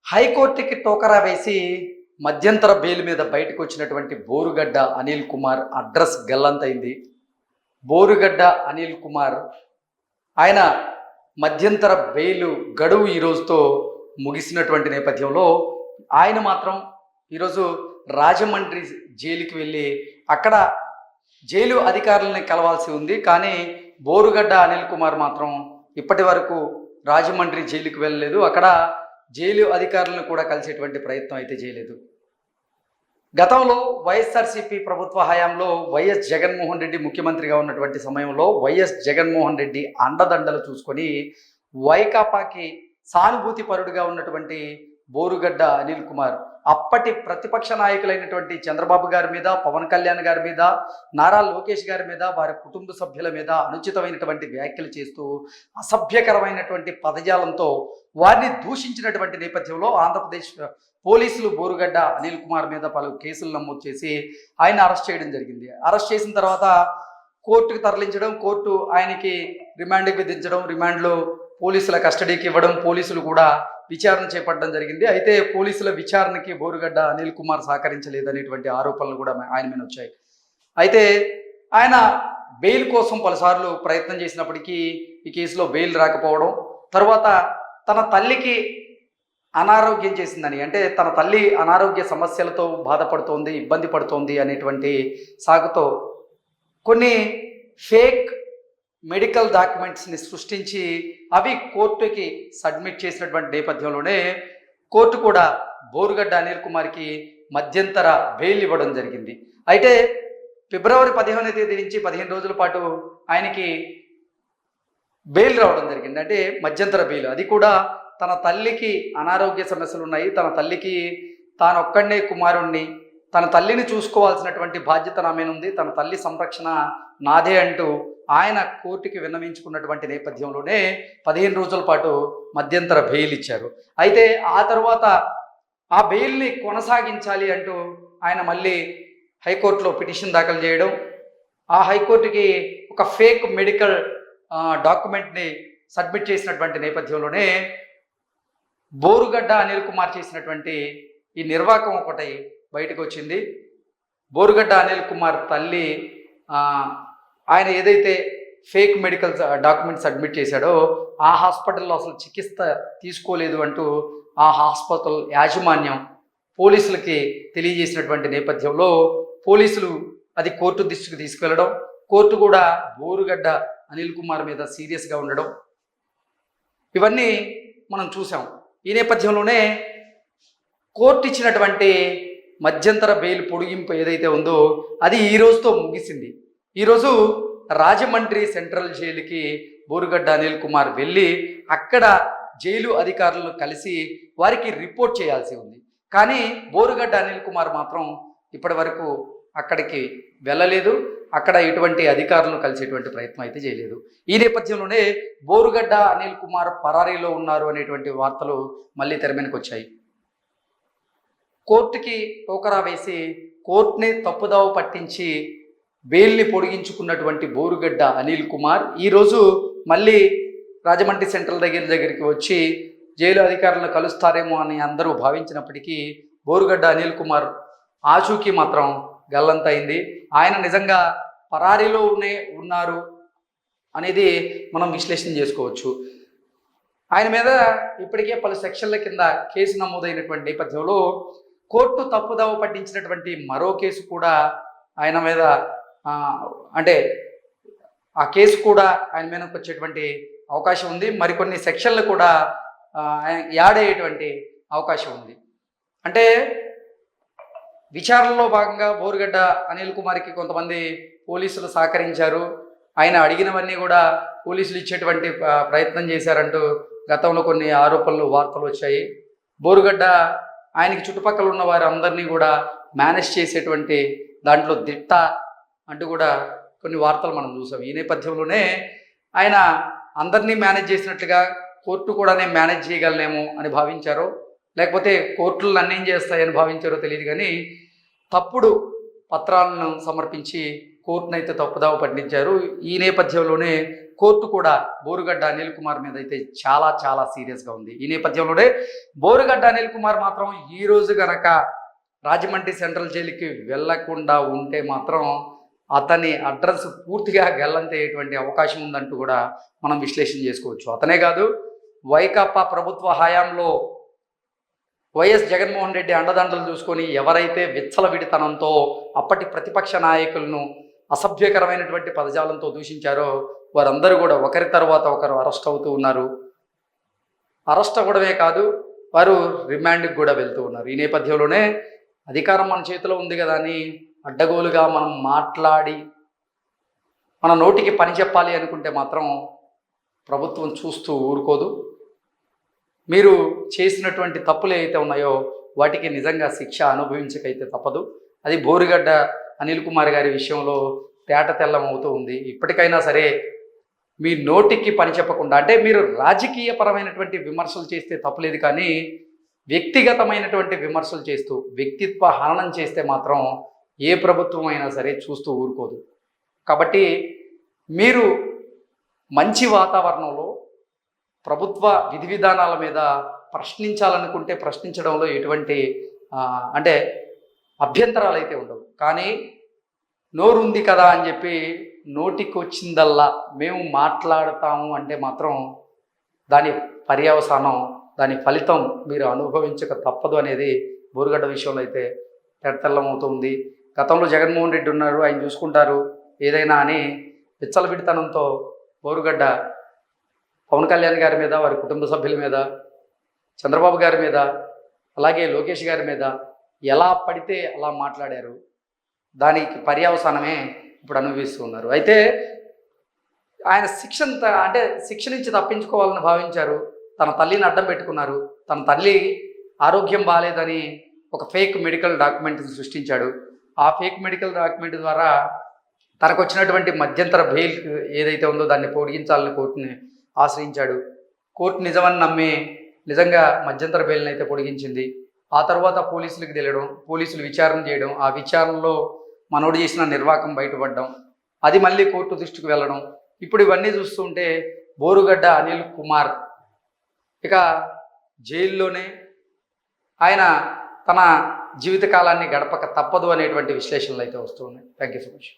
హైకోర్టుకి టోకరా వేసి మధ్యంతర బెయిల్ మీద బయటకు వచ్చినటువంటి బోరుగడ్డ అనిల్ కుమార్ అడ్రస్ గల్లంతైంది. బోరుగడ్డ అనిల్ కుమార్ ఆయన మధ్యంతర బెయిల్ గడువు ఈ రోజుతో ముగిసినటువంటి నేపథ్యంలో ఆయన మాత్రం ఈరోజు రాజమండ్రి జైలుకి వెళ్ళి అక్కడ జైలు అధికారులని కలవాల్సి ఉంది. కానీ బోరుగడ్డ అనిల్ కుమార్ మాత్రం ఇప్పటి వరకు రాజమండ్రి జైలుకి వెళ్ళలేదు. అక్కడ జైలు అధికారులను కూడా కలిసేటువంటి ప్రయత్నం అయితే చేయలేదు. గతంలో వైఎస్ఆర్సీపీ ప్రభుత్వ హయాంలో వైఎస్ జగన్మోహన్ రెడ్డి ముఖ్యమంత్రిగా ఉన్నటువంటి సమయంలో వైఎస్ జగన్మోహన్ రెడ్డి అండదండలు చూసుకొని వైకాపాకి సానుభూతి పరుడుగా ఉన్నటువంటి బోరుగడ్డ అనిల్ కుమార్ అప్పటి ప్రతిపక్ష నాయకులైనటువంటి చంద్రబాబు గారి మీద, పవన్ కళ్యాణ్ గారి మీద, నారా లోకేష్ గారి మీద, వారి కుటుంబ సభ్యుల మీద అనుచితమైనటువంటి వ్యాఖ్యలు చేస్తూ అసభ్యకరమైనటువంటి పదజాలంతో వారిని దూషించినటువంటి నేపథ్యంలో ఆంధ్రప్రదేశ్ పోలీసులు బోరుగడ్డ అనిల్ కుమార్ మీద పలు కేసులు నమోదు చేసి ఆయన అరెస్ట్ చేయడం జరిగింది. అరెస్ట్ చేసిన తర్వాత కోర్టుకు తరలించడం, కోర్టు ఆయనకి రిమాండ్కి విధించడం, రిమాండ్లో పోలీసుల కస్టడీకి ఇవ్వడం, పోలీసులు కూడా విచారణ చేపట్టడం జరిగింది. అయితే పోలీసుల విచారణకి బోరుగడ్డ అనిల్ కుమార్ సహకరించలేదనేటువంటి ఆరోపణలు కూడా ఆయన మీద వచ్చాయి. అయితే ఆయన బెయిల్ కోసం పలుసార్లు ప్రయత్నం చేసినప్పటికీ ఈ కేసులో బెయిల్ రాకపోవడం, తర్వాత తన తల్లికి అనారోగ్యం చేసిందని, అంటే తన తల్లి అనారోగ్య సమస్యలతో బాధపడుతోంది, ఇబ్బంది పడుతోంది అనేటువంటి సాగుతో కొన్ని ఫేక్ మెడికల్ డాక్యుమెంట్స్ని సృష్టించి అవి కోర్టుకి సబ్మిట్ చేసినటువంటి నేపథ్యంలోనే కోర్టు కూడా బోరుగడ్డ అనిల్ కుమార్కి మధ్యంతర బెయిల్ ఇవ్వడం జరిగింది. అయితే ఫిబ్రవరి 15వ తేదీ నుంచి 15 రోజుల పాటు ఆయనకి బెయిల్ రావడం జరిగింది. అంటే మధ్యంతర బెయిల్. అది కూడా తన తల్లికి అనారోగ్య సమస్యలు ఉన్నాయి, తన తల్లికి తానొక్కడే కుమారుణ్ణి, తన తల్లిని చూసుకోవాల్సినటువంటి బాధ్యత నా మీద ఉంది, తన తల్లి సంరక్షణ నాదే అంటూ ఆయన కోర్టుకి విన్నవించుకున్నటువంటి నేపథ్యంలోనే 15 రోజుల పాటు మధ్యంతర బెయిల్ ఇచ్చారు. అయితే ఆ తర్వాత ఆ బెయిల్ని కొనసాగించాలి అంటూ ఆయన మళ్ళీ హైకోర్టులో పిటిషన్ దాఖలు చేయడం, ఆ హైకోర్టుకి ఒక ఫేక్ మెడికల్ డాక్యుమెంట్ని సబ్మిట్ చేసినటువంటి నేపథ్యంలోనే బోరుగడ్డ అనిల్ కుమార్ చేసినటువంటి ఈ నిర్వాకం ఒకటి బయటకు వచ్చింది. బోరుగడ్డ అనిల్ కుమార్ తల్లి ఆయన ఏదైతే ఫేక్ మెడికల్ డాక్యుమెంట్ సబ్మిట్ చేశాడో ఆ హాస్పిటల్లో అసలు చికిత్స తీసుకోలేదు అంటూ ఆ హాస్పిటల్ యాజమాన్యం పోలీసులకి తెలియజేసినటువంటి నేపథ్యంలో పోలీసులు అది కోర్టు దృష్టికి తీసుకెళ్లడం, కోర్టు కూడా బోరుగడ్డ అనిల్ కుమార్ మీద సీరియస్గా ఉండడం, ఇవన్నీ మనం చూసాం. ఈ నేపథ్యంలోనే కోర్టు ఇచ్చినటువంటి మధ్యంతర బెయిల్ పొడిగింపు ఏదైతే ఉందో అది ఈ రోజుతో ముగిసింది. ఈరోజు రాజమండ్రి సెంట్రల్ జైలుకి బోరుగడ్డ అనిల్ కుమార్ వెళ్ళి అక్కడ జైలు అధికారులను కలిసి వారికి రిపోర్ట్ చేయాల్సి ఉంది. కానీ బోరుగడ్డ అనిల్ కుమార్ మాత్రం ఇప్పటి వరకు అక్కడికి వెళ్ళలేదు, అక్కడ ఎటువంటి అధికారులను కలిసేటువంటి ప్రయత్నం అయితే చేయలేదు. ఈ నేపథ్యంలోనే బోరుగడ్డ అనిల్ కుమార్ పరారీలో ఉన్నారు అనేటువంటి వార్తలు మళ్ళీ తెర మీదకి వచ్చాయి. కోర్టుకి టోకరా వేసి కోర్టుని తప్పుదావ పట్టించి బెయిల్ని పొడిగించుకున్నటువంటి బోరుగడ్డ అనిల్ కుమార్ ఈరోజు మళ్ళీ రాజమండ్రి సెంట్రల్ దగ్గరికి వచ్చి జైలు అధికారులను కలుస్తారేమో అని అందరూ భావించినప్పటికీ బోరుగడ్డ అనిల్ కుమార్ ఆచూకీ మాత్రం గల్లంతైంది. ఆయన నిజంగా పరారీలోనే ఉన్నారు అనేది మనం విశ్లేషణ చేసుకోవచ్చు. ఆయన మీద ఇప్పటికే పలు సెక్షన్ల కింద కేసు నమోదైనటువంటి నేపథ్యంలో కోర్టు తప్పుదావ పట్టించినటువంటి మరో కేసు కూడా ఆయన మీద అంటే ఆ కేసు కూడా ఆయన మీదకి వచ్చేటువంటి అవకాశం ఉంది. మరికొన్ని సెక్షన్లు కూడా యాడ్ అయ్యేటువంటి అవకాశం ఉంది. అంటే విచారణలో భాగంగా బోరుగడ్డ అనిల్ కుమార్కి కొంతమంది పోలీసులు సహకరించారు, ఆయన అడిగినవన్నీ కూడా పోలీసులు ఇచ్చేటువంటి ప్రయత్నం చేశారంటూ గతంలో కొన్ని ఆరోపణలు, వార్తలు వచ్చాయి. బోరుగడ్డ ఆయనకి చుట్టుపక్కల ఉన్న వారి అందరినీ కూడా మేనేజ్ చేసేటువంటి దాంట్లో దిట్ట అంటూ కూడా కొన్ని వార్తలు మనం చూసాం. ఈ నేపథ్యంలోనే ఆయన అందరినీ మేనేజ్ చేసినట్లుగా కోర్టు కూడా నేను మేనేజ్ చేయగలనేమో అని భావించారో, లేకపోతే కోర్టులు నన్నేం చేస్తాయని భావించారో తెలియదు. కానీ తప్పుడు పత్రాలను సమర్పించి కోర్టునైతే తప్పుదావ పట్టించారు. ఈ నేపథ్యంలోనే కోర్టు కూడా బోరుగడ్డ అనిల్ కుమార్ మీద అయితే చాలా చాలా సీరియస్గా ఉంది. ఈ నేపథ్యంలోనే బోరుగడ్డ అనిల్ కుమార్ మాత్రం ఈ రోజు గనక రాజమండ్రి సెంట్రల్ జైలుకి వెళ్లకుండా ఉంటే మాత్రం అతని అడ్రస్ పూర్తిగా గల్లంతయ్యేటువంటి అవకాశం ఉందంటూ కూడా మనం విశ్లేషణ చేసుకోవచ్చు. అతనే కాదు, వైకాపా ప్రభుత్వ హయాంలో వైఎస్ జగన్మోహన్ రెడ్డి అండదండలు చూసుకొని ఎవరైతే విచ్చలవిడితనంతో అప్పటి ప్రతిపక్ష నాయకులను అసభ్యకరమైనటువంటి పదజాలంతో దూషించారో వారందరూ కూడా ఒకరి తర్వాత ఒకరు అరెస్ట్ అవుతూ ఉన్నారు. అరెస్ట్ అవ్వడమే కాదు, వారు రిమాండ్కి కూడా వెళ్తూ ఉన్నారు. ఈ నేపథ్యంలోనే అధికారం మన చేతిలో ఉంది కదా అని అడ్డగోలుగా మనం మాట్లాడి మన నోటికి పని చెప్పాలి అనుకుంటే మాత్రం ప్రభుత్వం చూస్తూ ఊరుకోదు. మీరు చేసినటువంటి తప్పులు ఏవైతే ఉన్నాయో వాటికి నిజంగా శిక్ష అనుభవించకైతే తప్పదు. అది బోరుగడ్డ అనిల్ కుమార్ గారి విషయంలో తేట తెల్లం అవుతూ ఉంది. ఇప్పటికైనా సరే మీ నోటికి పని చెప్పకుండా, అంటే మీరు రాజకీయపరమైనటువంటి విమర్శలు చేస్తే తప్పులేదు, కానీ వ్యక్తిగతమైనటువంటి విమర్శలు చేస్తూ వ్యక్తిత్వ హననం చేస్తే మాత్రం ఏ ప్రభుత్వం అయినా సరే చూస్తూ ఊరుకోదు. కాబట్టి మీరు మంచి వాతావరణంలో ప్రభుత్వ విధి విధానాల మీద ప్రశ్నించాలనుకుంటే ప్రశ్నించడంలో ఎటువంటి అంటే అభ్యంతరాలు అయితే ఉండవు. కానీ నోరుంది కదా అని చెప్పి నోటికి వచ్చిందల్లా మేము మాట్లాడతాము అంటే మాత్రం దాని పర్యవసానం, దాని ఫలితం మీరు అనుభవించక తప్పదు అనేది బోరుగడ్డ విషయంలో అయితే తెల్లమవుతుంది. గతంలో జగన్మోహన్ రెడ్డి ఉన్నారు, ఆయన చూసుకుంటారు ఏదైనా అని విచ్చలవిడితనంతో బోరుగడ్డ పవన్ కళ్యాణ్ గారి మీద, వారి కుటుంబ సభ్యుల మీద, చంద్రబాబు గారి మీద, అలాగే లోకేష్ గారి మీద ఎలా పడితే అలా మాట్లాడారు. దానికి పర్యవసానమే ఇప్పుడు అనుభవిస్తూ ఉన్నారు. అయితే ఆయన శిక్ష నుంచి తప్పించుకోవాలని భావించారు. తన తల్లిని అడ్డం పెట్టుకున్నారు. తన తల్లి ఆరోగ్యం బాగాలేదని ఒక ఫేక్ మెడికల్ డాక్యుమెంట్ సృష్టించాడు. ఆ ఫేక్ మెడికల్ డాక్యుమెంట్ ద్వారా తనకు వచ్చినటువంటి మధ్యంతర బెయిల్ ఏదైతే ఉందో దాన్ని పొడిగించాలని కోర్టుని ఆశ్రయించాడు. కోర్టు నిజమని నమ్మి నిజంగా మధ్యంతర బెయిల్ని అయితే పొడిగించింది. ఆ తర్వాత పోలీసులకు తెలియడం, పోలీసులు విచారణ చేయడం, ఆ విచారణలో మనోడు చేసిన నిర్వాకం బయటపడడం, అది మళ్ళీ కోర్టు దృష్టికి వెళ్ళడం. ఇప్పుడు ఇవన్నీ చూస్తుంటే బోరుగడ్డ అనిల్ కుమార్ ఇక జైల్లోనే ఆయన తన జీవితకాలాన్ని గడపక తప్పదు అనేటువంటి విశ్లేషణలు అయితే వస్తూ ఉన్నాయి. Thank you so much.